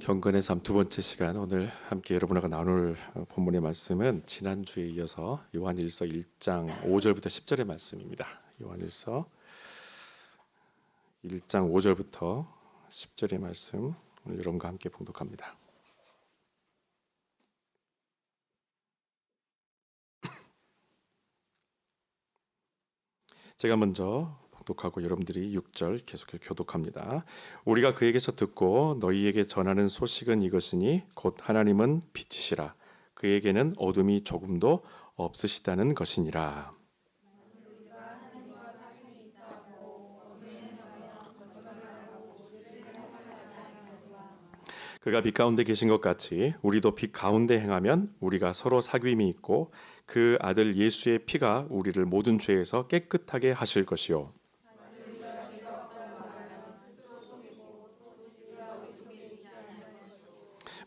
경건의 삶 두 번째 시간, 오늘 함께 여러분과 나눌 본문의 말씀은 지난주에 이어서 요한일서 1장 5절부터 10절의 말씀입니다. 요한일서 1장 5절부터 10절의 말씀, 오늘 여러분과 함께 봉독합니다. 제가 먼저 봉독하고 여러분들이 6절 계속해서 교독합니다. 우리가 그에게서 듣고 너희에게 전하는 소식은 이것이니 곧 하나님은 빛이시라. 그에게는 어둠이 조금도 없으시다는 것이니라. 그가 빛 가운데 계신 것 같이 우리도 빛 가운데 행하면 우리가 서로 사귐이 있고 그 아들 예수의 피가 우리를 모든 죄에서 깨끗하게 하실 것이요.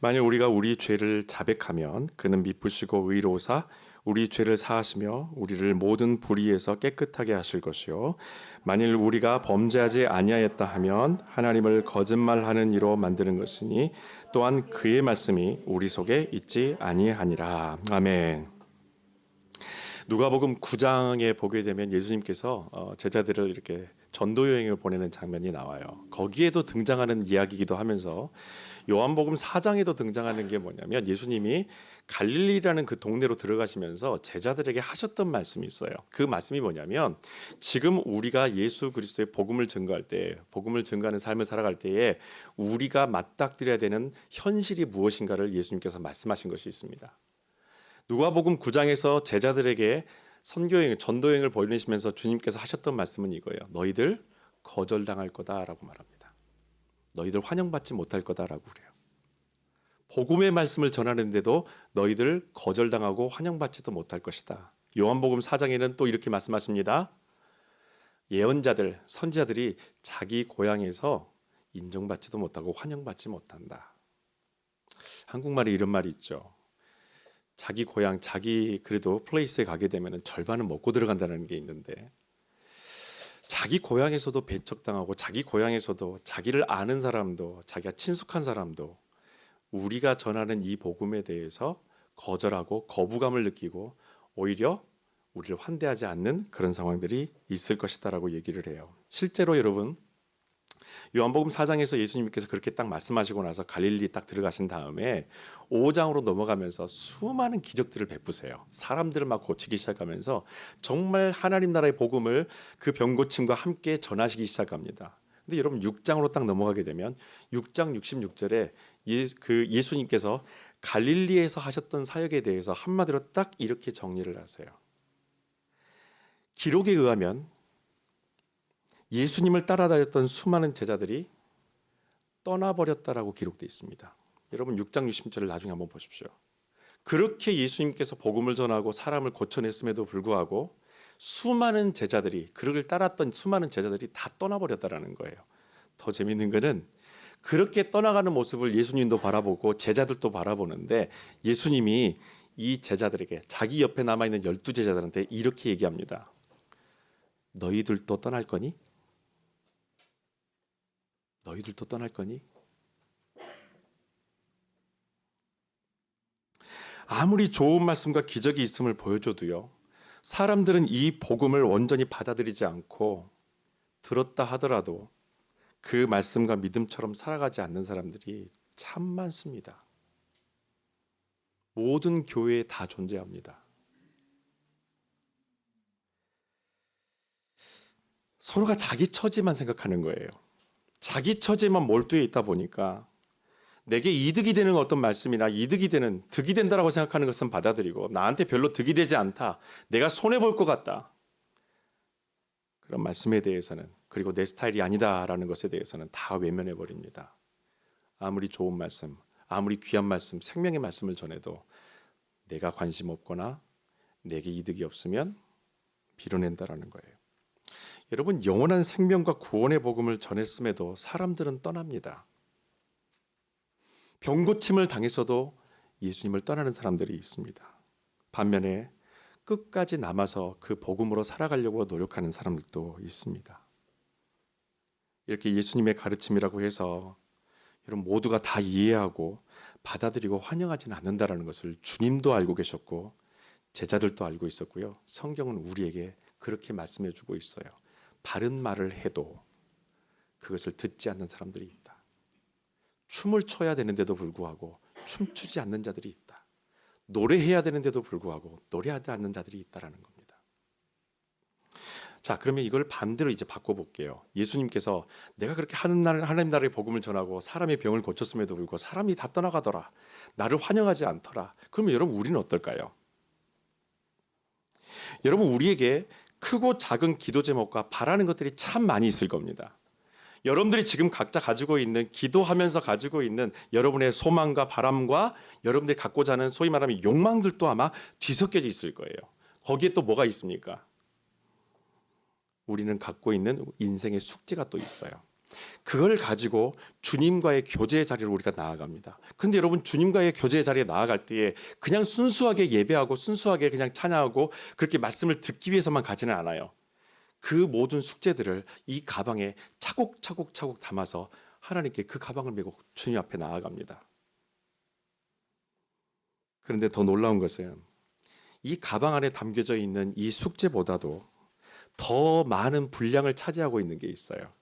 만일 우리가 우리 죄를 자백하면 그는 미쁘시고 의로우사 우리 죄를 사하시며 우리를 모든 불의에서 깨끗하게 하실 것이요. 만일 우리가 범죄하지 아니하였다 하면 하나님을 거짓말하는 이로 만드는 것이니 또한 그의 말씀이 우리 속에 있지 아니하니라. 아멘. 누가복음 9장에 보게 되면 예수님께서 제자들을 이렇게 전도 여행을 보내는 장면이 나와요. 거기에도 등장하는 이야기이기도 하면서 요한복음 4장에도 등장하는 게 뭐냐면 예수님이 갈릴리라는 그 동네로 들어가시면서 제자들에게 하셨던 말씀이 있어요. 그 말씀이 뭐냐면 지금 우리가 예수 그리스도의 복음을 증거할 때, 복음을 증거하는 삶을 살아갈 때에 우리가 맞닥뜨려야 되는 현실이 무엇인가를 예수님께서 말씀하신 것이 있습니다. 누가복음 9장에서 제자들에게 선교여행, 전도여행을 보내시면서 주님께서 하셨던 말씀은 이거예요. 너희들 거절당할 거다라고 말합니다. 너희들 환영받지 못할 거다라고 그래요. 복음의 말씀을 전하는데도 너희들 거절당하고 환영받지도 못할 것이다. 요한복음 4장에는 또 이렇게 말씀하십니다. 예언자들, 선지자들이 자기 고향에서 인정받지도 못하고 환영받지 못한다. 한국말에 이런 말이 있죠. 자기 고향, 자기 그래도 플레이스에 가게 되면 절반은 먹고 들어간다는 게 있는데 자기 고향에서도 배척당하고 자기 고향에서도 자기를 아는 사람도 자기가 친숙한 사람도 우리가 전하는 이 복음에 대해서 거절하고 거부감을 느끼고 오히려 우리를 환대하지 않는 그런 상황들이 있을 것이다라고 얘기를 해요. 실제로 여러분 요한복음 4장에서 예수님께서 그렇게 딱 말씀하시고 나서 갈릴리 딱 들어가신 다음에 5장으로 넘어가면서 수많은 기적들을 베푸세요. 사람들을 막 고치기 시작하면서 정말 하나님 나라의 복음을 그 병고침과 함께 전하시기 시작합니다. 근데 여러분 6장으로 딱 넘어가게 되면 6장 66절에 예수님께서 갈릴리에서 하셨던 사역에 대해서 한마디로 딱 이렇게 정리를 하세요. 기록에 의하면 예수님을 따라다녔던 수많은 제자들이 떠나버렸다라고 기록되어 있습니다. 여러분 6장 60절을 나중에 한번 보십시오. 그렇게 예수님께서 복음을 전하고 사람을 고쳐냈음에도 불구하고 수많은 제자들이 그를 따랐던 수많은 제자들이 다 떠나버렸다라는 거예요. 더 재밌는 것은 그렇게 떠나가는 모습을 예수님도 바라보고 제자들도 바라보는데 예수님이 이 제자들에게 자기 옆에 남아있는 12제자들한테 이렇게 얘기합니다. 너희들도 떠날 거니? 너희들도 떠날 거니? 아무리 좋은 말씀과 기적이 있음을 보여줘도요. 사람들은 이 복음을 온전히 받아들이지 않고 들었다 하더라도 그 말씀과 믿음처럼 살아가지 않는 사람들이 참 많습니다. 모든 교회에 다 존재합니다. 서로가 자기 처지만 생각하는 거예요. 자기 처지에만 몰두해 있다 보니까 내게 이득이 되는 어떤 말씀이나 이득이 되는 득이 된다라고 생각하는 것은 받아들이고 나한테 별로 득이 되지 않다. 내가 손해볼 것 같다. 그런 말씀에 대해서는 그리고 내 스타일이 아니다라는 것에 대해서는 다 외면해 버립니다. 아무리 좋은 말씀, 아무리 귀한 말씀, 생명의 말씀을 전해도 내가 관심 없거나 내게 이득이 없으면 빌어낸다라는 거예요. 여러분 영원한 생명과 구원의 복음을 전했음에도 사람들은 떠납니다. 병고침을 당해서도 예수님을 떠나는 사람들이 있습니다. 반면에 끝까지 남아서 그 복음으로 살아가려고 노력하는 사람들도 있습니다. 이렇게 예수님의 가르침이라고 해서 여러분 모두가 다 이해하고 받아들이고 환영하지는 않는다라는 것을 주님도 알고 계셨고 제자들도 알고 있었고요. 성경은 우리에게 그렇게 말씀해 주고 있어요. 바른 말을 해도 그것을 듣지 않는 사람들이 있다. 춤을 춰야 되는데도 불구하고 춤추지 않는 자들이 있다. 노래해야 되는데도 불구하고 노래하지 않는 자들이 있다라는 겁니다. 자, 그러면 이걸 반대로 이제 바꿔볼게요. 예수님께서 내가 그렇게 하나님 나라의 복음을 전하고 사람의 병을 고쳤음에도 불구하고 사람이 다 떠나가더라. 나를 환영하지 않더라. 그러면 여러분 우리는 어떨까요? 여러분 우리에게 크고 작은 기도 제목과 바라는 것들이 참 많이 있을 겁니다. 여러분들이 지금 각자 가지고 있는 기도하면서 가지고 있는 여러분의 소망과 바람과 여러분들이 갖고자 하는 소위 말하면 욕망들도 아마 뒤섞여져 있을 거예요. 거기에 또 뭐가 있습니까? 우리는 갖고 있는 인생의 숙제가 또 있어요. 그걸 가지고 주님과의 교제의 자리로 우리가 나아갑니다. 그런데 여러분 주님과의 교제의 자리에 나아갈 때에 그냥 순수하게 예배하고 순수하게 그냥 찬양하고 그렇게 말씀을 듣기 위해서만 가지는 않아요. 그 모든 숙제들을 이 가방에 차곡차곡 담아서 하나님께 그 가방을 메고 주님 앞에 나아갑니다. 그런데 더 놀라운 것은 이 가방 안에 담겨져 있는 이 숙제보다도 더 많은 분량을 차지하고 있는 게 있어요.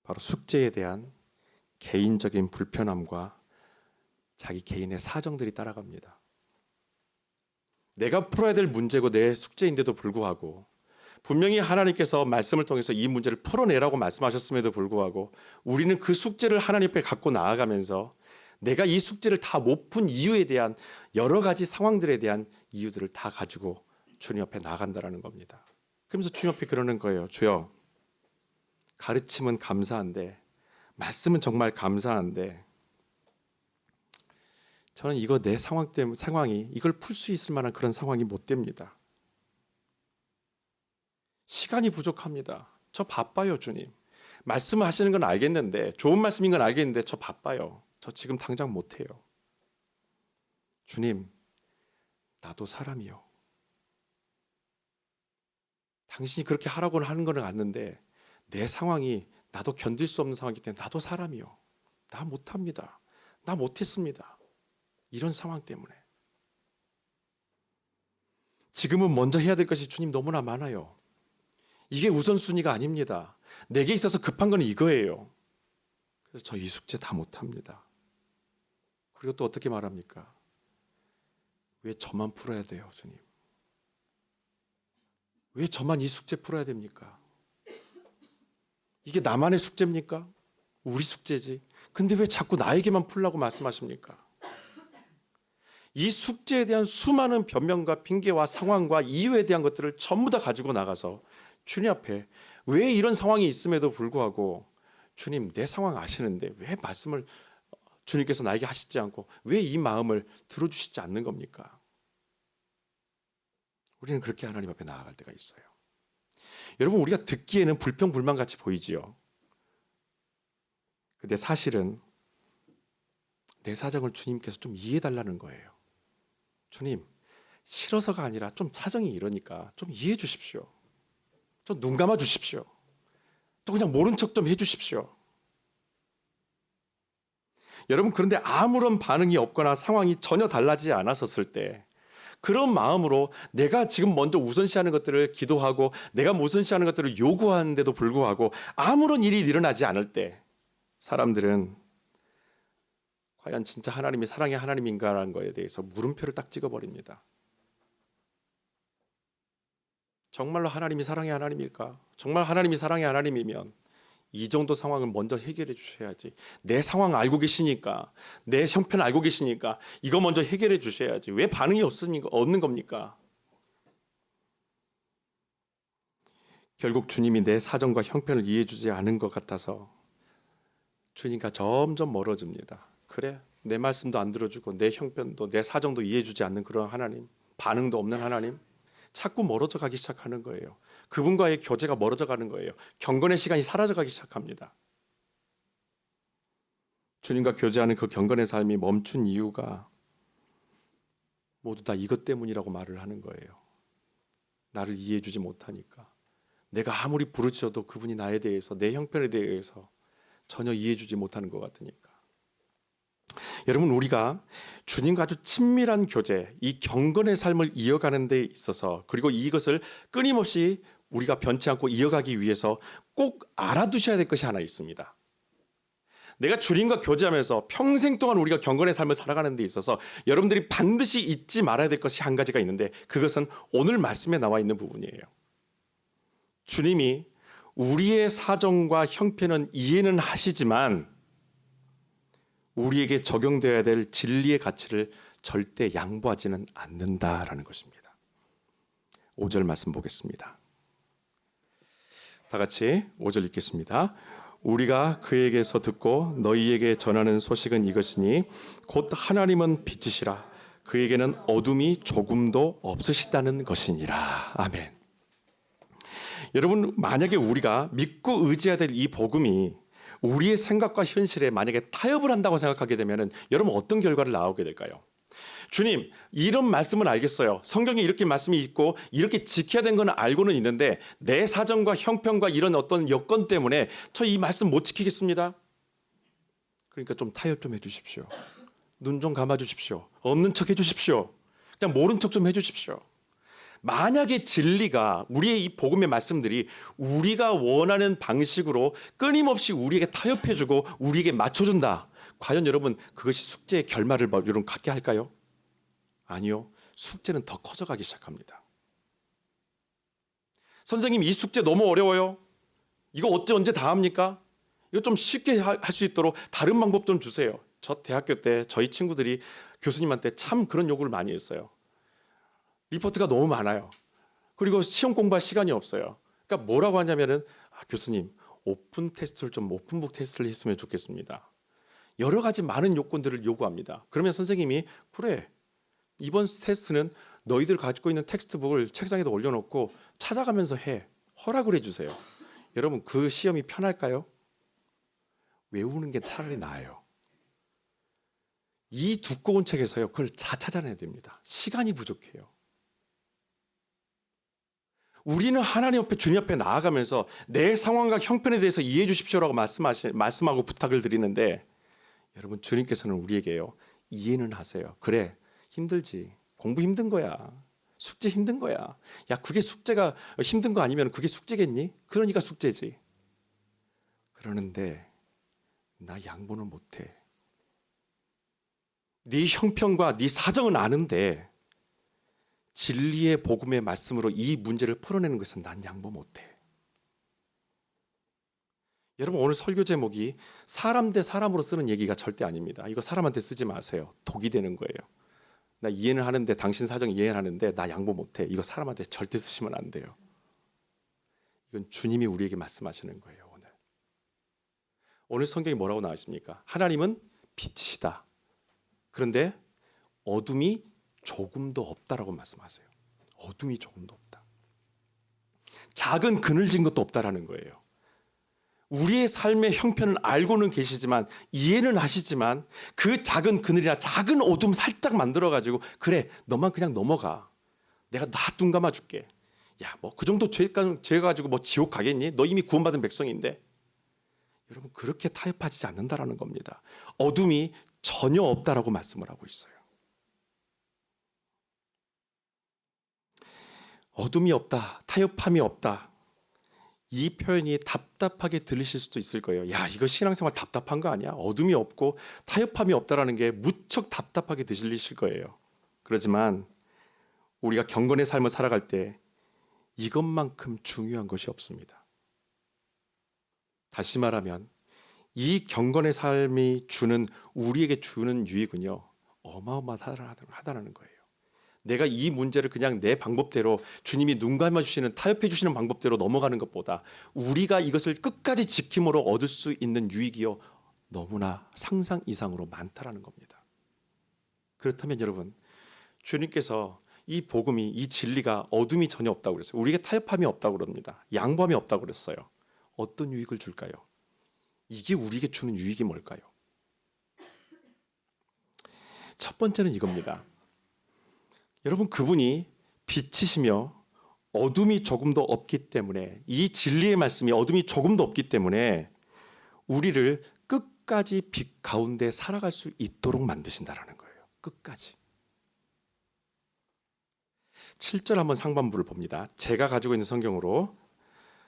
바로 숙제에 대한 개인적인 불편함과 자기 개인의 사정들이 따라갑니다. 내가 풀어야 될 문제고 내 숙제인데도 불구하고 분명히 하나님께서 말씀을 통해서 이 문제를 풀어내라고 말씀하셨음에도 불구하고 우리는 그 숙제를 하나님 앞에 갖고 나아가면서 내가 이 숙제를 다 못 푼 이유에 대한 여러 가지 상황들에 대한 이유들을 다 가지고 주님 앞에 나간다라는 겁니다. 그러면서 주님 앞에 그러는 거예요. 주여, 가르침은 감사한데 말씀은 정말 감사한데 저는 이거 내 상황이 이걸 풀 수 있을 만한 그런 상황이 못 됩니다. 시간이 부족합니다. 저 바빠요, 주님. 말씀을 하시는 건 알겠는데 좋은 말씀인 건 알겠는데 저 바빠요. 저 지금 당장 못 해요. 주님, 나도 사람이요. 당신이 그렇게 하라고 하는 거는 아는데 내 상황이 나도 견딜 수 없는 상황이기 때문에 나도 사람이요. 나 못합니다. 나 못했습니다. 이런 상황 때문에 지금은 먼저 해야 될 것이 주님 너무나 많아요. 이게 우선순위가 아닙니다. 내게 있어서 급한 건 이거예요. 그래서 저 이 숙제 다 못합니다. 그리고 또 어떻게 말합니까? 왜 저만 풀어야 돼요, 주님? 왜 저만 이 숙제 풀어야 됩니까? 이게 나만의 숙제입니까? 우리 숙제지. 근데 왜 자꾸 나에게만 풀라고 말씀하십니까? 이 숙제에 대한 수많은 변명과 핑계와 상황과 이유에 대한 것들을 전부 다 가지고 나가서 주님 앞에 왜 이런 상황이 있음에도 불구하고 주님 내 상황 아시는데 왜 말씀을 주님께서 나에게 하시지 않고 왜 이 마음을 들어주시지 않는 겁니까? 우리는 그렇게 하나님 앞에 나아갈 때가 있어요. 여러분 우리가 듣기에는 불평불만같이 보이지요. 근데 사실은 내 사정을 주님께서 좀 이해해달라는 거예요. 주님, 싫어서가 아니라 좀 사정이 이러니까 좀 이해해 주십시오. 좀 눈 감아 주십시오. 또 그냥 모른 척 좀 해 주십시오. 여러분 그런데 아무런 반응이 없거나 상황이 전혀 달라지지 않았었을 때 그런 마음으로 내가 지금 먼저 우선시하는 것들을 기도하고 내가 우선시하는 것들을 요구하는데도 불구하고 아무런 일이 일어나지 않을 때 사람들은 과연 진짜 하나님이 사랑의 하나님인가라는 거에 대해서 물음표를 딱 찍어버립니다. 정말로 하나님이 사랑의 하나님일까? 정말 하나님이 사랑의 하나님이면 이 정도 상황을 먼저 해결해 주셔야지. 내 상황 알고 계시니까, 내 형편 알고 계시니까 이거 먼저 해결해 주셔야지. 왜 반응이 없는 겁니까? 결국 주님이 내 사정과 형편을 이해해 주지 않은 것 같아서 주님과 점점 멀어집니다. 그래, 내 말씀도 안 들어주고 내 형편도 내 사정도 이해해 주지 않는 그런 하나님, 반응도 없는 하나님, 자꾸 멀어져 가기 시작하는 거예요. 그분과의 교제가 멀어져 가는 거예요. 경건의 시간이 사라져 가기 시작합니다. 주님과 교제하는 그 경건의 삶이 멈춘 이유가 모두 다 이것 때문이라고 말을 하는 거예요. 나를 이해해 주지 못하니까. 내가 아무리 부르짖어도 그분이 나에 대해서, 내 형편에 대해서 전혀 이해해주지 못하는 것 같으니까. 여러분, 우리가 주님과 아주 친밀한 교제, 이 경건의 삶을 이어가는 데 있어서, 그리고 이것을 끊임없이 우리가 변치 않고 이어가기 위해서 꼭 알아두셔야 될 것이 하나 있습니다. 내가 주님과 교제하면서 평생 동안 우리가 경건의 삶을 살아가는 데 있어서 여러분들이 반드시 잊지 말아야 될 것이 한 가지가 있는데, 그것은 오늘 말씀에 나와 있는 부분이에요. 주님이 우리의 사정과 형편은 이해는 하시지만 우리에게 적용되어야 될 진리의 가치를 절대 양보하지는 않는다라는 것입니다. 5절 말씀 보겠습니다. 다 같이 5절 읽겠습니다. 우리가 그에게서 듣고 너희에게 전하는 소식은 이것이니 곧 하나님은 빛이시라 그에게는 어둠이 조금도 없으시다는 것이니라. 아멘. 여러분, 만약에 우리가 믿고 의지해야 될 이 복음이 우리의 생각과 현실에 만약에 타협을 한다고 생각하게 되면 여러분 어떤 결과를 나오게 될까요? 주님, 이런 말씀은 알겠어요. 성경에 이렇게 말씀이 있고 이렇게 지켜야 되는 건 알고는 있는데 내 사정과 형편과 이런 어떤 여건 때문에 저 이 말씀 못 지키겠습니다. 그러니까 좀 타협 좀 해주십시오. 눈 좀 감아주십시오. 없는 척 해주십시오. 그냥 모른 척 좀 해주십시오. 만약에 진리가, 우리의 이 복음의 말씀들이 우리가 원하는 방식으로 끊임없이 우리에게 타협해주고 우리에게 맞춰준다. 과연 여러분 그것이 숙제의 결말을 여러분 갖게 할까요? 아니요. 숙제는 더 커져가기 시작합니다. 선생님, 이 숙제 너무 어려워요. 이거 언제 다 합니까? 이거 좀 쉽게 할 수 있도록 다른 방법 좀 주세요. 저 대학교 때 저희 친구들이 교수님한테 참 그런 요구를 많이 했어요. 리포트가 너무 많아요. 그리고 시험 공부할 시간이 없어요. 그러니까 뭐라고 하냐면은 교수님, 오픈북 테스트를 했으면 좋겠습니다. 여러 가지 많은 요건들을 요구합니다. 그러면 선생님이 그래, 이번 테스트는 너희들 가지고 있는 텍스트북을 책상에다 올려놓고 찾아가면서 해. 허락을 해주세요. 여러분, 그 시험이 편할까요? 외우는 게 차라리 나아요. 이 두꺼운 책에서요, 그걸 다 찾아내야 됩니다. 시간이 부족해요. 우리는 하나님 옆에, 주님 옆에 나아가면서 내 상황과 형편에 대해서 이해해 주십시오라고 말씀하고 부탁을 드리는데, 여러분, 주님께서는 우리에게요, 이해는 하세요. 그래, 힘들지. 공부 힘든 거야. 숙제 힘든 거야. 야, 그게 숙제가 힘든 거 아니면 그게 숙제겠니? 그러니까 숙제지. 그러는데 나 양보는 못해. 네 형편과 네 사정은 아는데 진리의 복음의 말씀으로 이 문제를 풀어내는 것은 난 양보 못해. 여러분, 오늘 설교 제목이 사람 대 사람으로 쓰는 얘기가 절대 아닙니다. 이거 사람한테 쓰지 마세요. 독이 되는 거예요. 나 이해는 하는데, 당신 사정 이해는 하는데 나 양보 못해. 이거 사람한테 절대 쓰시면 안 돼요. 이건 주님이 우리에게 말씀하시는 거예요. 오늘 성경이 뭐라고 나와 있습니까? 하나님은 빛이시다. 그런데 어둠이 조금도 없다라고 말씀하세요. 어둠이 조금도 없다. 작은 그늘진 것도 없다라는 거예요. 우리의 삶의 형편은 알고는 계시지만, 이해는 하시지만 그 작은 그늘이나 작은 어둠 살짝 만들어가지고 그래, 너만 그냥 넘어가. 내가 다 눈 감아줄게. 야, 뭐 그 정도 죄 가지고 뭐 지옥 가겠니? 너 이미 구원받은 백성인데. 여러분, 그렇게 타협하지 않는다라는 겁니다. 어둠이 전혀 없다라고 말씀을 하고 있어요. 어둠이 없다, 타협함이 없다. 이 표현이 답답하게 들리실 수도 있을 거예요. 야, 이거 신앙생활 답답한 거 아니야? 어둠이 없고 타협함이 없다라는 게 무척 답답하게 들리실 거예요. 그렇지만 우리가 경건의 삶을 살아갈 때 이것만큼 중요한 것이 없습니다. 다시 말하면 이 경건의 삶이 우리에게 주는 유익은요, 어마어마하다는 거예요. 내가 이 문제를 그냥 내 방법대로, 주님이 눈 감아주시는, 타협해 주시는 방법대로 넘어가는 것보다 우리가 이것을 끝까지 지킴으로 얻을 수 있는 유익이요, 너무나 상상 이상으로 많다라는 겁니다. 그렇다면 여러분, 주님께서 이 복음이, 이 진리가 어둠이 전혀 없다고 그랬어요. 우리에게 타협함이 없다고 그럽니다. 양보함이 없다고 그랬어요. 어떤 유익을 줄까요? 이게 우리에게 주는 유익이 뭘까요? 첫 번째는 이겁니다. 여러분, 그분이 빛이시며 어둠이 조금도 없기 때문에, 이 진리의 말씀이 어둠이 조금도 없기 때문에 우리를 끝까지 빛 가운데 살아갈 수 있도록 만드신다라는 거예요. 끝까지. 7절 한번 상반부를 봅니다. 제가 가지고 있는 성경으로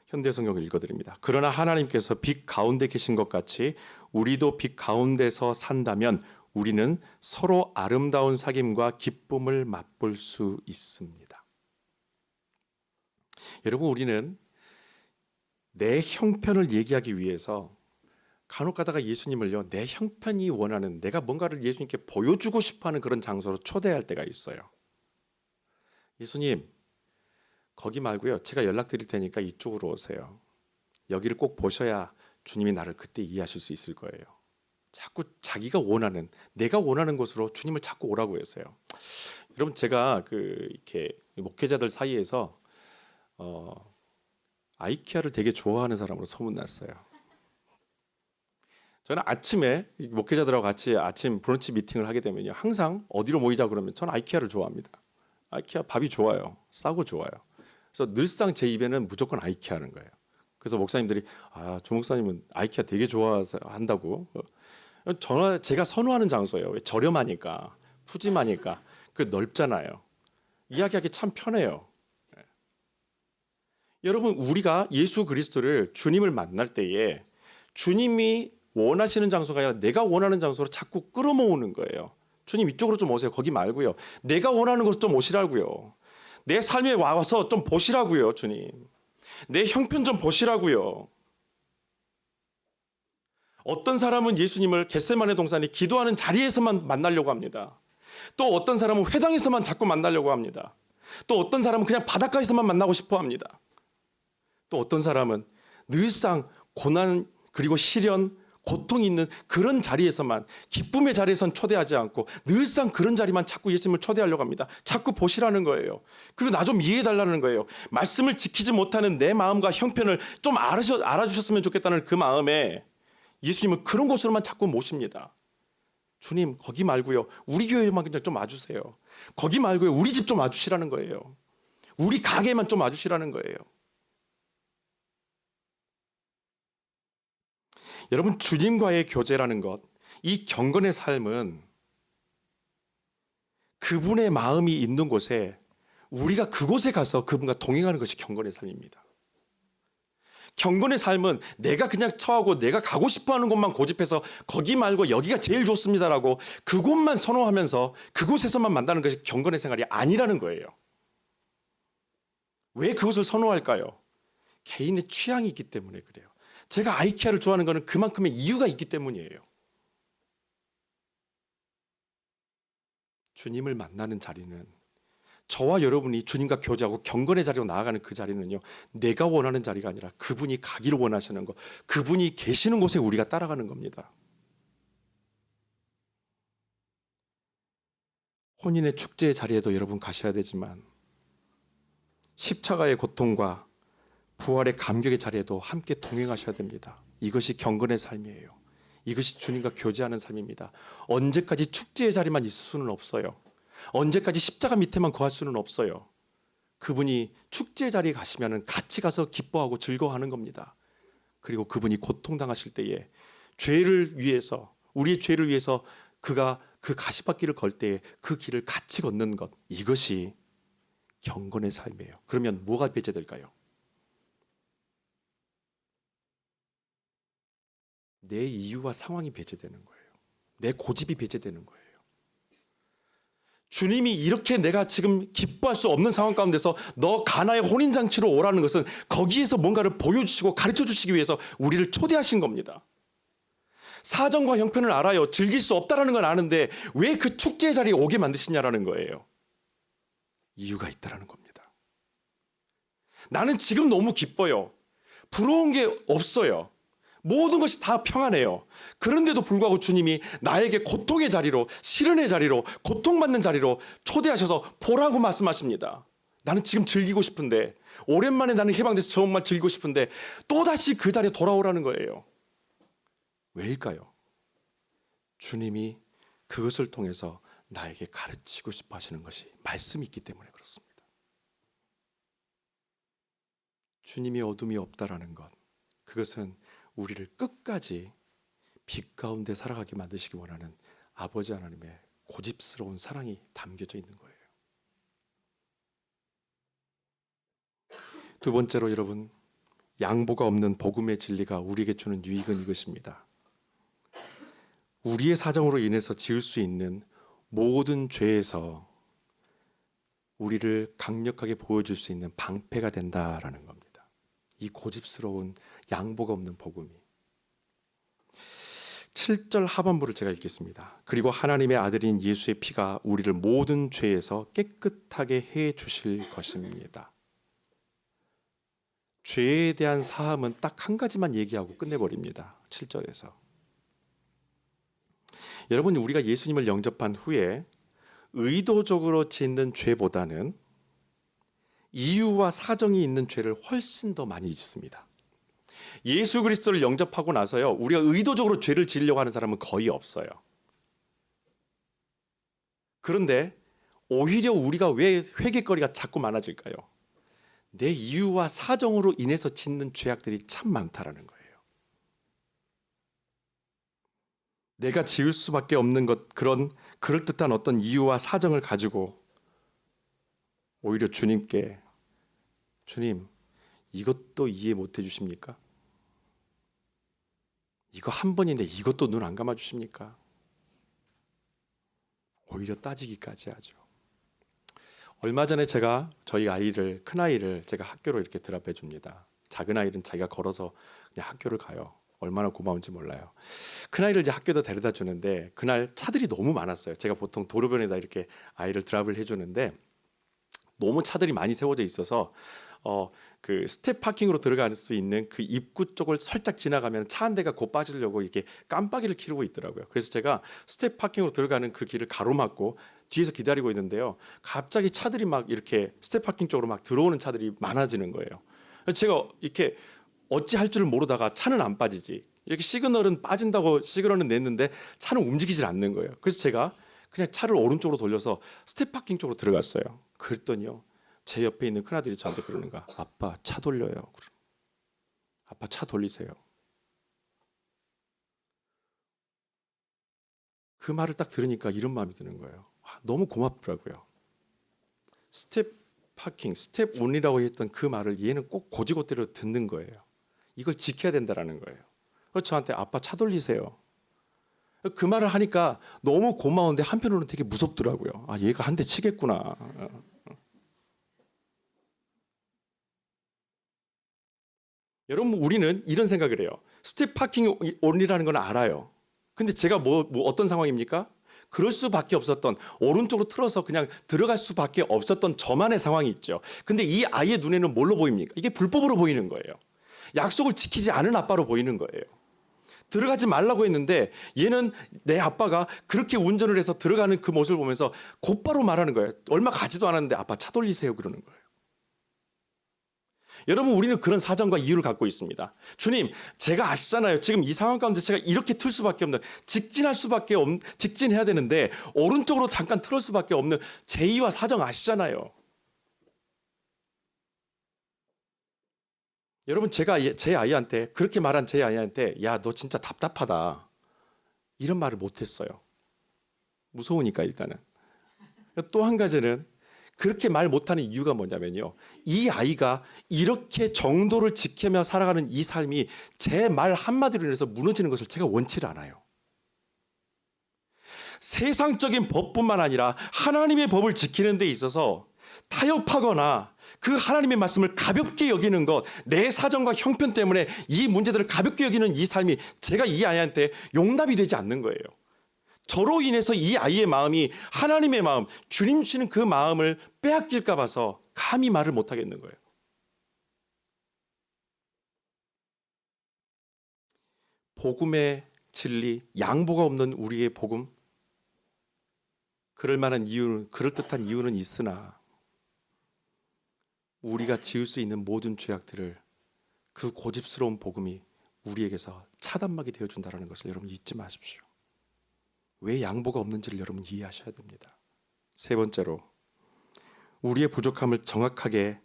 현대 성경을 읽어드립니다. 그러나 하나님께서 빛 가운데 계신 것 같이 우리도 빛 가운데서 산다면 우리는 서로 아름다운 사귐과 기쁨을 맛볼 수 있습니다. 여러분, 우리는 내 형편을 얘기하기 위해서 간혹 가다가 예수님을요, 내 형편이 원하는, 내가 뭔가를 예수님께 보여주고 싶어하는 그런 장소로 초대할 때가 있어요. 예수님, 거기 말고요, 제가 연락드릴 테니까 이쪽으로 오세요. 여기를 꼭 보셔야 주님이 나를 그때 이해하실 수 있을 거예요. 자꾸 자기가 원하는, 내가 원하는 곳으로 주님을 자꾸 오라고 했어요. 여러분, 제가 이렇게 목회자들 사이에서 아이키아를 되게 좋아하는 사람으로 소문났어요. 저는 아침에 목회자들하고 같이 아침 브런치 미팅을 하게 되면요, 항상 어디로 모이자 그러면 저는 아이키아를 좋아합니다. 아이키아 밥이 좋아요. 싸고 좋아요. 그래서 늘상 제 입에는 무조건 아이키아는 거예요. 그래서 목사님들이 조 목사님은 아이키아 되게 좋아한다고. 제가 선호하는 장소예요. 저렴하니까, 푸짐하니까, 넓잖아요. 이야기하기 참 편해요. 여러분, 우리가 예수 그리스도를, 주님을 만날 때에 주님이 원하시는 장소가 아니라 내가 원하는 장소로 자꾸 끌어모으는 거예요. 주님 이쪽으로 좀 오세요. 거기 말고요. 내가 원하는 곳으로 좀 오시라고요. 내 삶에 와서 좀 보시라고요. 주님. 내 형편 좀 보시라고요. 어떤 사람은 예수님을 겟세마네 동산에 기도하는 자리에서만 만나려고 합니다. 또 어떤 사람은 회당에서만 자꾸 만나려고 합니다. 또 어떤 사람은 그냥 바닷가에서만 만나고 싶어 합니다. 또 어떤 사람은 늘상 고난 그리고 시련, 고통이 있는 그런 자리에서만, 기쁨의 자리에선 초대하지 않고 늘상 그런 자리만 자꾸 예수님을 초대하려고 합니다. 자꾸 보시라는 거예요. 그리고 나 좀 이해해달라는 거예요. 말씀을 지키지 못하는 내 마음과 형편을 좀 알아주셨으면 좋겠다는 그 마음에 예수님은 그런 곳으로만 자꾸 모십니다. 주님, 거기 말고요, 우리 교회만 그냥 좀 와주세요. 거기 말고요, 우리 집 좀 와주시라는 거예요. 우리 가게만 좀 와주시라는 거예요. 여러분, 주님과의 교제라는 것, 이 경건의 삶은 그분의 마음이 있는 곳에 우리가 그곳에 가서 그분과 동행하는 것이 경건의 삶입니다. 경건의 삶은 내가 그냥 처하고 내가 가고 싶어하는 곳만 고집해서 거기 말고 여기가 제일 좋습니다라고 그곳만 선호하면서 그곳에서만 만나는 것이 경건의 생활이 아니라는 거예요. 왜 그것을 선호할까요? 개인의 취향이 있기 때문에 그래요. 제가 아이키아를 좋아하는 것은 그만큼의 이유가 있기 때문이에요. 주님을 만나는 자리는, 저와 여러분이 주님과 교제하고 경건의 자리로 나아가는 그 자리는요, 내가 원하는 자리가 아니라 그분이 가기를 원하시는 것, 그분이 계시는 곳에 우리가 따라가는 겁니다. 혼인의 축제의 자리에도 여러분 가셔야 되지만 십자가의 고통과 부활의 감격의 자리에도 함께 동행하셔야 됩니다. 이것이 경건의 삶이에요. 이것이 주님과 교제하는 삶입니다. 언제까지 축제의 자리만 있을 수는 없어요. 언제까지 십자가 밑에만 거할 수는 없어요. 그분이 축제의 자리에 가시면 같이 가서 기뻐하고 즐거워하는 겁니다. 그리고 그분이 고통당하실 때에 죄를 위해서, 우리의 죄를 위해서 그가 그 가시밭길을 걸 때에 그 길을 같이 걷는 것, 이것이 경건의 삶이에요. 그러면 뭐가 배제될까요? 내 이유와 상황이 배제되는 거예요. 내 고집이 배제되는 거예요. 주님이 이렇게 내가 지금 기뻐할 수 없는 상황 가운데서 너 가나의 혼인잔치로 오라는 것은 거기에서 뭔가를 보여주시고 가르쳐 주시기 위해서 우리를 초대하신 겁니다. 사정과 형편을 알아요. 즐길 수 없다라는 건 아는데 왜 그 축제 자리에 오게 만드시냐라는 거예요. 이유가 있다라는 겁니다. 나는 지금 너무 기뻐요. 부러운 게 없어요. 모든 것이 다 평안해요. 그런데도 불구하고 주님이 나에게 고통의 자리로, 시련의 자리로, 고통받는 자리로 초대하셔서 보라고 말씀하십니다. 나는 지금 즐기고 싶은데, 오랜만에 나는 해방돼서 정말 즐기고 싶은데 또다시 그 자리에 돌아오라는 거예요. 왜일까요? 주님이 그것을 통해서 나에게 가르치고 싶어 하시는 것이 말씀이 있기 때문에 그렇습니다. 주님이 어둠이 없다라는 것, 그것은 우리를 끝까지 빛 가운데 살아가게 만드시기 원하는 아버지 하나님의 고집스러운 사랑이 담겨져 있는 거예요. 두 번째로 여러분, 양보가 없는 복음의 진리가 우리에게 주는 유익은 이것입니다. 우리의 사정으로 인해서 지을 수 있는 모든 죄에서 우리를 강력하게 보여줄 수 있는 방패가 된다라는 겁니다. 이 고집스러운 양보가 없는 복음이. 7절 하반부를 제가 읽겠습니다. 그리고 하나님의 아들인 예수의 피가 우리를 모든 죄에서 깨끗하게 해 주실 것입니다. 죄에 대한 사함은 딱 한 가지만 얘기하고 끝내버립니다. 7절에서. 여러분, 우리가 예수님을 영접한 후에 의도적으로 짓는 죄보다는 이유와 사정이 있는 죄를 훨씬 더 많이 짓습니다. 예수 그리스도를 영접하고 나서요, 우리가 의도적으로 죄를 지으려고 하는 사람은 거의 없어요. 그런데 오히려 우리가 왜 회개거리가 자꾸 많아질까요? 내 이유와 사정으로 인해서 짓는 죄악들이 참 많다라는 거예요. 내가 지을 수밖에 없는 것, 그런 그럴듯한 어떤 이유와 사정을 가지고 오히려 주님께, 주님, 이것도 이해 못 해주십니까? 이거 한 번인데 이것도 눈 안 감아 주십니까? 오히려 따지기까지 하죠. 얼마 전에 제가 저희 아이를, 큰 아이를 제가 학교로 이렇게 드랍해 줍니다. 작은 아이는 자기가 걸어서 그냥 학교를 가요. 얼마나 고마운지 몰라요. 큰 아이를 이제 학교에다 데려다 주는데 그날 차들이 너무 많았어요. 제가 보통 도로변에다 이렇게 아이를 드랍을 해주는데 너무 차들이 많이 세워져 있어서 그 스텝 파킹으로 들어갈 수 있는 그 입구 쪽을 살짝 지나가면 차 한 대가 곧 빠지려고 이렇게 깜빡이를 켜고 있더라고요. 그래서 제가 스텝 파킹으로 들어가는 그 길을 가로막고 뒤에서 기다리고 있는데요. 갑자기 차들이 막 이렇게 스텝 파킹 쪽으로 막 들어오는 차들이 많아지는 거예요. 제가 이렇게 어찌할 줄을 모르다가 차는 안 빠지지. 이렇게 시그널은 빠진다고 시그널은 냈는데 차는 움직이질 않는 거예요. 그래서 제가 그냥 차를 오른쪽으로 돌려서 스텝 파킹 쪽으로 들어갔어요. 그랬더니요, 제 옆에 있는 큰아들이 저한테 그러는 거야. 아빠 차 돌려요. 아빠 차 돌리세요. 그 말을 딱 들으니까 이런 마음이 드는 거예요. 너무 고맙더라고요. 스텝 파킹, 스텝 온이라고 했던 그 말을 얘는 꼭 고지고대로 듣는 거예요. 이걸 지켜야 된다라는 거예요. 그래서 저한테 아빠 차 돌리세요. 그 말을 하니까 너무 고마운데 한편으로는 되게 무섭더라고요. 아, 얘가 한 대 치겠구나. 여러분, 우리는 이런 생각을 해요. 스텝 파킹 온이라는 건 알아요. 근데 제가 뭐 어떤 상황입니까? 그럴 수밖에 없었던, 오른쪽으로 틀어서 그냥 들어갈 수밖에 없었던 저만의 상황이 있죠. 근데 이 아이의 눈에는 뭘로 보입니까? 이게 불법으로 보이는 거예요. 약속을 지키지 않은 아빠로 보이는 거예요. 들어가지 말라고 했는데 얘는 내 아빠가 그렇게 운전을 해서 들어가는 그 모습을 보면서 곧바로 말하는 거예요. 얼마 가지도 않았는데 아빠 차 돌리세요 그러는 거예요. 여러분, 우리는 그런 사정과 이유를 갖고 있습니다. 주님, 제가 아시잖아요. 지금 이 상황 가운데 제가 이렇게 틀 수밖에 없는, 직진해야 되는데 오른쪽으로 잠깐 틀을 수밖에 없는 제 이유와 사정 아시잖아요. 여러분, 제가 제 아이한테 그렇게 말한 제 아이한테 야, 너 진짜 답답하다 이런 말을 못했어요. 무서우니까. 일단은 또 한 가지는 그렇게 말 못하는 이유가 뭐냐면요, 이 아이가 이렇게 정도를 지키며 살아가는 이 삶이 제 말 한마디로 인해서 무너지는 것을 제가 원치를 않아요. 세상적인 법뿐만 아니라 하나님의 법을 지키는 데 있어서 타협하거나 그 하나님의 말씀을 가볍게 여기는 것, 내 사정과 형편 때문에 이 문제들을 가볍게 여기는 이 삶이 제가 이 아이한테 용납이 되지 않는 거예요. 저로 인해서 이 아이의 마음이 하나님의 마음, 주님 주시는 그 마음을 빼앗길까 봐서 감히 말을 못 하겠는 거예요. 복음의 진리, 양보가 없는 우리의 복음, 그럴 만한 이유는, 그럴듯한 이유는 있으나 우리가 지을 수 있는 모든 죄악들을 그 고집스러운 복음이 우리에게서 차단막이 되어준다는 것을 여러분 잊지 마십시오. 왜 양보가 없는지를 여러분 이해하셔야 됩니다. 세 번째로, 우리의 부족함을 정확하게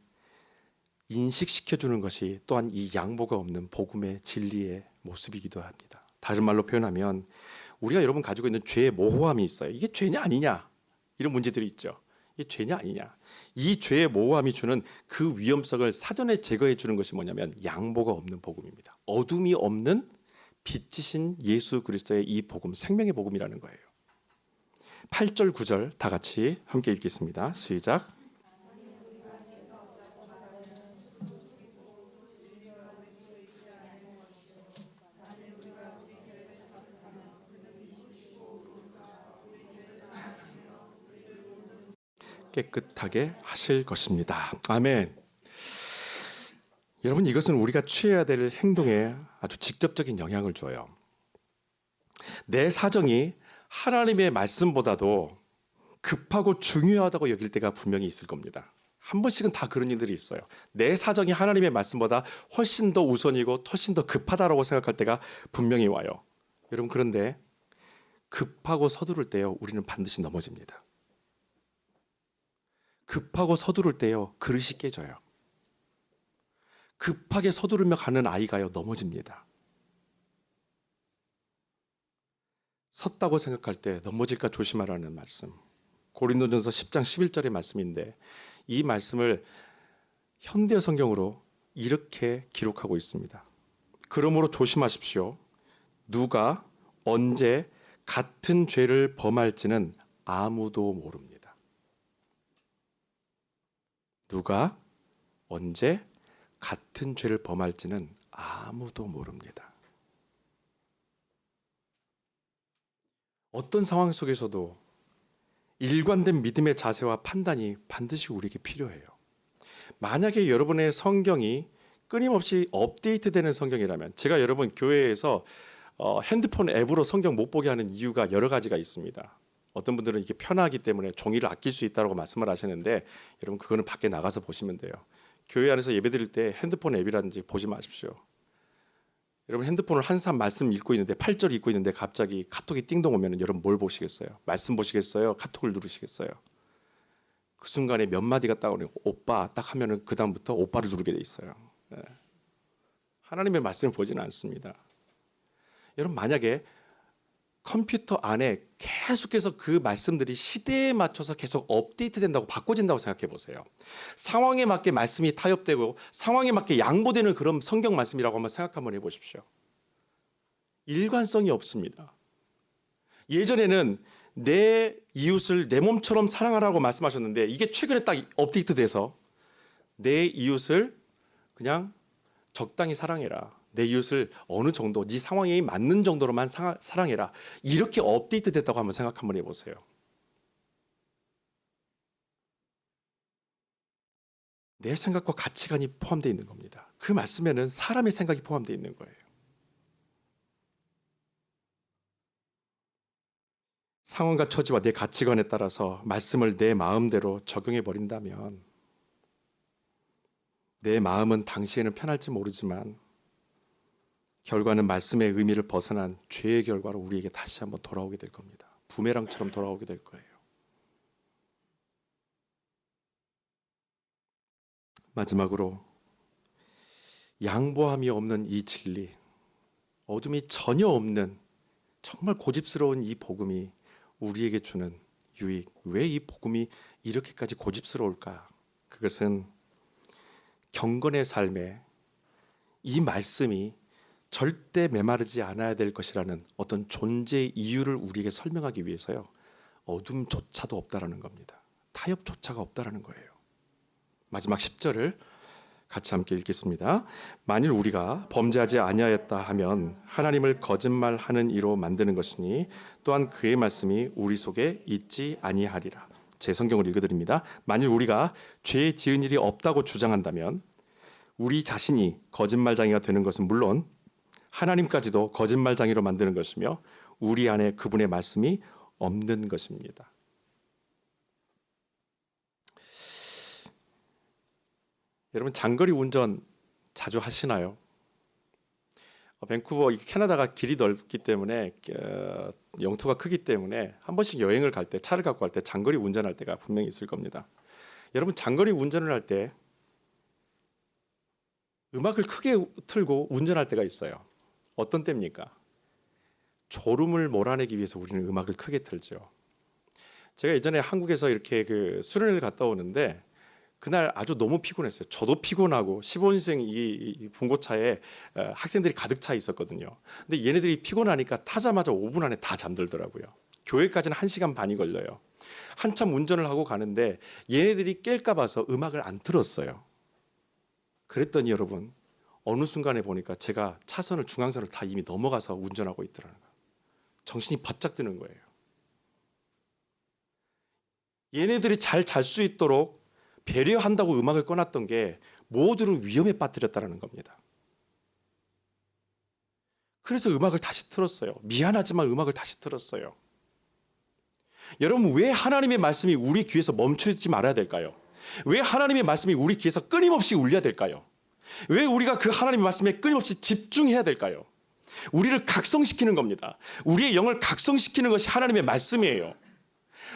인식시켜주는 것이 또한 이 양보가 없는 복음의 진리의 모습이기도 합니다. 다른 말로 표현하면 우리가 여러분 가지고 있는 죄의 모호함이 있어요. 이게 죄냐 아니냐 이런 문제들이 있죠. 이게 죄냐 아니냐. 이 죄의 모호함이 주는 그 위험성을 사전에 제거해 주는 것이 뭐냐면 양보가 없는 복음입니다. 어둠이 없는 빛이신 예수 그리스도의 이 복음, 생명의 복음이라는 거예요. 8절 9절 다 같이 함께 읽겠습니다. 시작. 깨끗하게 하실 것입니다. 아멘. 여러분, 이것은 우리가 취해야 될 행동에 아주 직접적인 영향을 줘요. 내 사정이 하나님의 말씀보다도 급하고 중요하다고 여길 때가 분명히 있을 겁니다. 한 번씩은 다 그런 일들이 있어요. 내 사정이 하나님의 말씀보다 훨씬 더 우선이고 훨씬 더 급하다라고 생각할 때가 분명히 와요. 여러분, 그런데 급하고 서두를 때요, 우리는 반드시 넘어집니다. 급하고 서두를 때요, 그릇이 깨져요. 급하게 서두르며 가는 아이가요, 넘어집니다. 섰다고 생각할 때 넘어질까 조심하라는 말씀. 고린도전서 10장 11절의 말씀인데 이 말씀을 현대 성경으로 이렇게 기록하고 있습니다. 그러므로 조심하십시오. 누가 언제 같은 죄를 범할지는 아무도 모릅니다. 누가 언제 같은 죄를 범할지는 아무도 모릅니다. 어떤 상황 속에서도 일관된 믿음의 자세와 판단이 반드시 우리에게 필요해요. 만약에 여러분의 성경이 끊임없이 업데이트되는 성경이라면, 제가 여러분 교회에서 핸드폰 앱으로 성경 못 보게 하는 이유가 여러 가지가 있습니다. 어떤 분들은 이게 편하기 때문에 종이를 아낄 수 있다고 말씀을 하시는데, 여러분 그거는 밖에 나가서 보시면 돼요. 교회 안에서 예배드릴 때 핸드폰 앱이라든지 보지 마십시오. 여러분 핸드폰을 한참 말씀 읽고 있는데 8절 읽고 있는데 갑자기 카톡이 띵동 오면 여러분 뭘 보시겠어요? 말씀 보시겠어요? 카톡을 누르시겠어요? 그 순간에 몇 마디가 딱 오고 오빠 딱 하면은 그 다음부터 오빠를 누르게 돼 있어요. 네. 하나님의 말씀을 보지는 않습니다. 여러분 만약에 컴퓨터 안에 계속해서 그 말씀들이 시대에 맞춰서 계속 업데이트 된다고 바꿔진다고 생각해 보세요. 상황에 맞게 말씀이 타협되고 상황에 맞게 양보되는 그런 성경 말씀이라고 한번 생각 한번 해보십시오. 일관성이 없습니다. 예전에는 내 이웃을 내 몸처럼 사랑하라고 말씀하셨는데 이게 최근에 딱 업데이트돼서 내 이웃을 그냥 적당히 사랑해라. 내 이웃을 어느 정도 네 상황에 맞는 정도로만 사랑해라. 이렇게 업데이트 됐다고 한번 생각 한번 해보세요. 내 생각과 가치관이 포함되어 있는 겁니다. 그 말씀에는 사람의 생각이 포함되어 있는 거예요. 상황과 처지와 내 가치관에 따라서 말씀을 내 마음대로 적용해 버린다면 내 마음은 당시에는 편할지 모르지만 결과는 말씀의 의미를 벗어난 죄의 결과로 우리에게 다시 한번 돌아오게 될 겁니다. 부메랑처럼 돌아오게 될 거예요. 마지막으로 양보함이 없는 이 진리, 어둠이 전혀 없는 정말 고집스러운 이 복음이 우리에게 주는 유익, 왜 이 복음이 이렇게까지 고집스러울까? 그것은 경건의 삶에 이 말씀이 절대 메마르지 않아야 될 것이라는 어떤 존재의 이유를 우리에게 설명하기 위해서요. 어둠조차도 없다라는 겁니다. 타협조차가 없다라는 거예요. 마지막 10절을 같이 함께 읽겠습니다. 만일 우리가 범죄하지 아니하였다 하면 하나님을 거짓말하는 이로 만드는 것이니 또한 그의 말씀이 우리 속에 있지 아니하리라. 제 성경을 읽어드립니다. 만일 우리가 죄 지은 일이 없다고 주장한다면 우리 자신이 거짓말장이가 되는 것은 물론 하나님까지도 거짓말장이로 만드는 것이며 우리 안에 그분의 말씀이 없는 것입니다. 여러분 장거리 운전 자주 하시나요? 밴쿠버 캐나다가 길이 넓기 때문에 영토가 크기 때문에 한 번씩 여행을 갈 때 차를 갖고 갈 때 장거리 운전할 때가 분명히 있을 겁니다. 여러분 장거리 운전을 할 때 음악을 크게 틀고 운전할 때가 있어요. 어떤 때입니까? 졸음을 몰아내기 위해서 우리는 음악을 크게 틀죠. 제가 예전에 한국에서 이렇게 그 수련회를 갔다 오는데 그날 아주 너무 피곤했어요. 저도 피곤하고 15인생 이 봉고차에 학생들이 가득 차 있었거든요. 근데 얘네들이 피곤하니까 타자마자 5분 안에 다 잠들더라고요. 교회까지는 1시간 반이 걸려요. 한참 운전을 하고 가는데 얘네들이 깰까 봐서 음악을 안 틀었어요. 그랬더니 여러분 어느 순간에 보니까 제가 차선을 중앙선을 다 이미 넘어가서 운전하고 있더라는 거예요. 정신이 바짝 드는 거예요. 얘네들이 잘 잘 수 있도록 배려한다고 음악을 꺼놨던 게 모두를 위험에 빠뜨렸다는 겁니다. 그래서 음악을 다시 틀었어요. 미안하지만 음악을 다시 틀었어요. 여러분 왜 하나님의 말씀이 우리 귀에서 멈추지 말아야 될까요? 왜 하나님의 말씀이 우리 귀에서 끊임없이 울려야 될까요? 왜 우리가 그 하나님의 말씀에 끊임없이 집중해야 될까요? 우리를 각성시키는 겁니다. 우리의 영을 각성시키는 것이 하나님의 말씀이에요.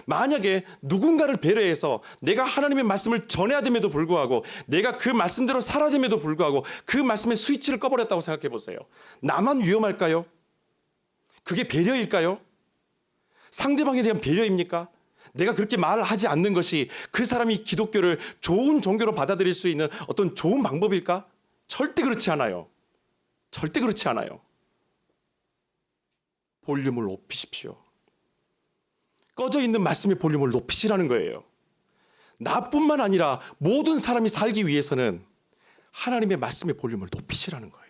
만약에 누군가를 배려해서 내가 하나님의 말씀을 전해야 됨에도 불구하고 내가 그 말씀대로 살아야 됨에도 불구하고 그 말씀의 스위치를 꺼버렸다고 생각해 보세요. 나만 위험할까요? 그게 배려일까요? 상대방에 대한 배려입니까? 내가 그렇게 말을 하지 않는 것이 그 사람이 기독교를 좋은 종교로 받아들일 수 있는 어떤 좋은 방법일까? 절대 그렇지 않아요. 절대 그렇지 않아요. 볼륨을 높이십시오. 꺼져 있는 말씀의 볼륨을 높이시라는 거예요. 나뿐만 아니라 모든 사람이 살기 위해서는 하나님의 말씀의 볼륨을 높이시라는 거예요.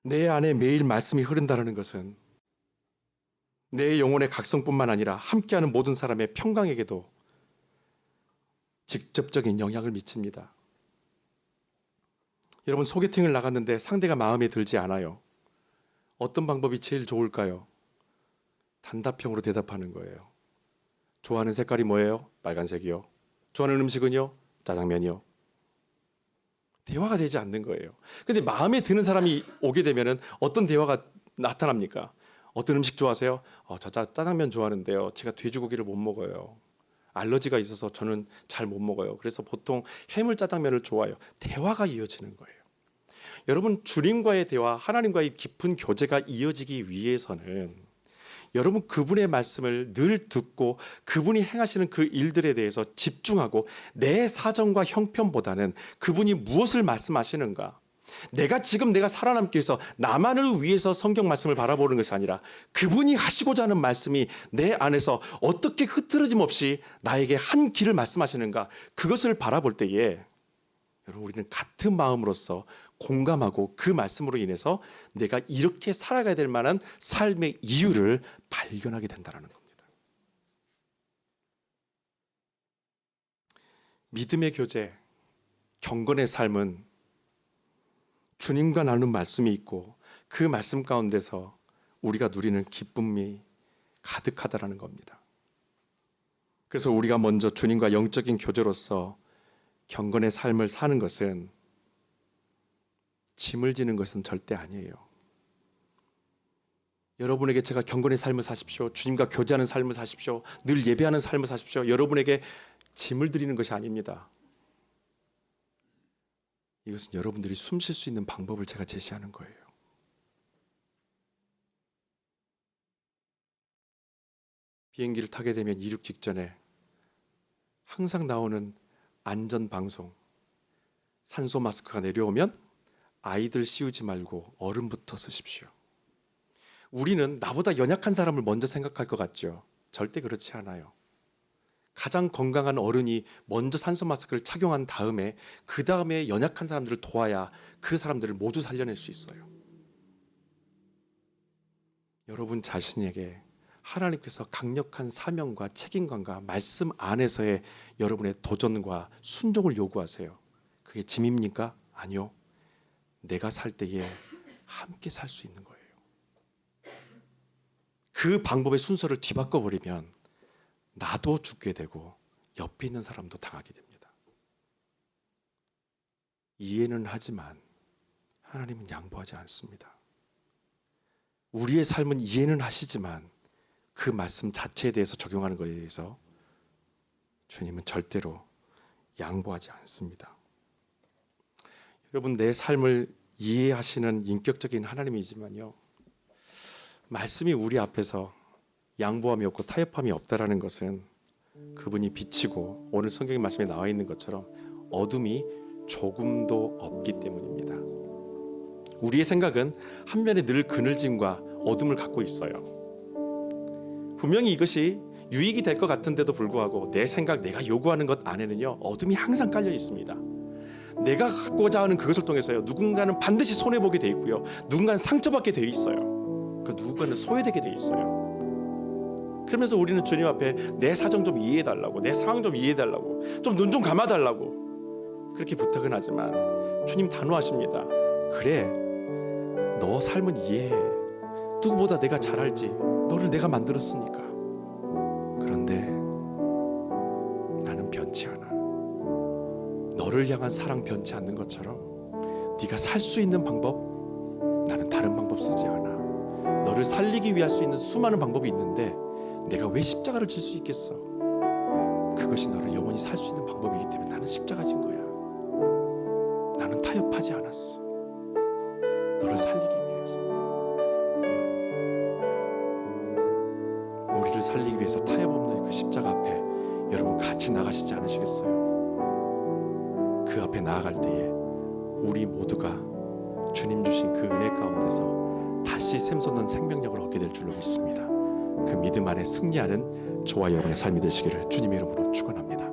내 안에 매일 말씀이 흐른다는 것은 내 영혼의 각성뿐만 아니라 함께하는 모든 사람의 평강에게도 직접적인 영향을 미칩니다. 여러분 소개팅을 나갔는데 상대가 마음에 들지 않아요. 어떤 방법이 제일 좋을까요? 단답형으로 대답하는 거예요. 좋아하는 색깔이 뭐예요? 빨간색이요. 좋아하는 음식은요? 짜장면이요. 대화가 되지 않는 거예요. 근데 마음에 드는 사람이 오게 되면은 어떤 대화가 나타납니까? 어떤 음식 좋아하세요? 저 짜장면 좋아하는데요. 제가 돼지고기를 못 먹어요. 알러지가 있어서 저는 잘 못 먹어요. 그래서 보통 해물 짜장면을 좋아해요. 대화가 이어지는 거예요. 여러분 주님과의 대화, 하나님과의 깊은 교제가 이어지기 위해서는 여러분 그분의 말씀을 늘 듣고 그분이 행하시는 그 일들에 대해서 집중하고 내 사정과 형편보다는 그분이 무엇을 말씀하시는가, 내가 살아남기 위해서 나만을 위해서 성경 말씀을 바라보는 것이 아니라 그분이 하시고자 하는 말씀이 내 안에서 어떻게 흐트러짐 없이 나에게 한 길을 말씀하시는가, 그것을 바라볼 때에 여러분 우리는 같은 마음으로서 공감하고 그 말씀으로 인해서 내가 이렇게 살아가야 될 만한 삶의 이유를 발견하게 된다는 겁니다. 믿음의 교제, 경건의 삶은 주님과 나누는 말씀이 있고 그 말씀 가운데서 우리가 누리는 기쁨이 가득하다라는 겁니다. 그래서 우리가 먼저 주님과 영적인 교제로서 경건의 삶을 사는 것은 짐을 지는 것은 절대 아니에요. 여러분에게 제가 경건의 삶을 사십시오, 주님과 교제하는 삶을 사십시오, 늘 예배하는 삶을 사십시오, 여러분에게 짐을 드리는 것이 아닙니다. 이것은 여러분들이 숨 쉴 수 있는 방법을 제가 제시하는 거예요. 비행기를 타게 되면 이륙 직전에 항상 나오는 안전방송, 산소 마스크가 내려오면 아이들 씌우지 말고 어른부터 쓰십시오. 우리는 나보다 연약한 사람을 먼저 생각할 것 같죠? 절대 그렇지 않아요. 가장 건강한 어른이 먼저 산소 마스크를 착용한 다음에 그 다음에 연약한 사람들을 도와야 그 사람들을 모두 살려낼 수 있어요. 여러분 자신에게 하나님께서 강력한 사명과 책임감과 말씀 안에서의 여러분의 도전과 순종을 요구하세요. 그게 짐입니까? 아니요. 내가 살 때에 함께 살 수 있는 거예요. 그 방법의 순서를 뒤바꿔 버리면 나도 죽게 되고 옆에 있는 사람도 당하게 됩니다. 이해는 하지만 하나님은 양보하지 않습니다. 우리의 삶은 이해는 하시지만 그 말씀 자체에 대해서 적용하는 것에 대해서 주님은 절대로 양보하지 않습니다. 여러분, 내 삶을 이해하시는 인격적인 하나님이지만요, 말씀이 우리 앞에서 양보함이 없고 타협함이 없다라는 것은 그분이 빛이고 오늘 성경의 말씀에 나와 있는 것처럼 어둠이 조금도 없기 때문입니다. 우리의 생각은 한 면에 늘 그늘짐과 어둠을 갖고 있어요. 분명히 이것이 유익이 될 것 같은데도 불구하고 내 생각, 내가 요구하는 것 안에는요, 어둠이 항상 깔려 있습니다. 내가 갖고자 하는 그것을 통해서요, 누군가는 반드시 손해보게 돼 있고요, 누군가는 상처받게 돼 있어요. 그 누군가는 소외되게 돼 있어요. 그러면서 우리는 주님 앞에 내 사정 좀 이해해달라고, 내 상황 좀 이해해달라고, 좀 눈 좀 감아달라고 그렇게 부탁은 하지만 주님 단호하십니다. 그래, 너 삶은 이해해. 누구보다 내가 잘 알지. 너를 내가 만들었으니까. 그런데 나는 변치 않아. 너를 향한 사랑 변치 않는 것처럼 네가 살 수 있는 방법, 나는 다른 방법 쓰지 않아. 너를 살리기 위할 수 있는 수많은 방법이 있는데 내가 왜 십자가를 질 수 있겠어? 그것이 너를 영원히 살 수 있는 방법이기 때문에 나는 십자가 진 거야. 나는 타협하지 않았어. 너를 살리기 위해서. 우리를 살리기 위해서 타협 없는 그 십자가 앞에 여러분 같이 나가시지 않으시겠어요? 그 앞에 나아갈 때에 우리 모두가 주님 주신 그 은혜 가운데서 다시 샘솟는 생명력을 얻게 될 줄로 믿습니다. 그 믿음 안에 승리하는 저와 여러분의 삶이 되시기를 주님의 이름으로 축원합니다.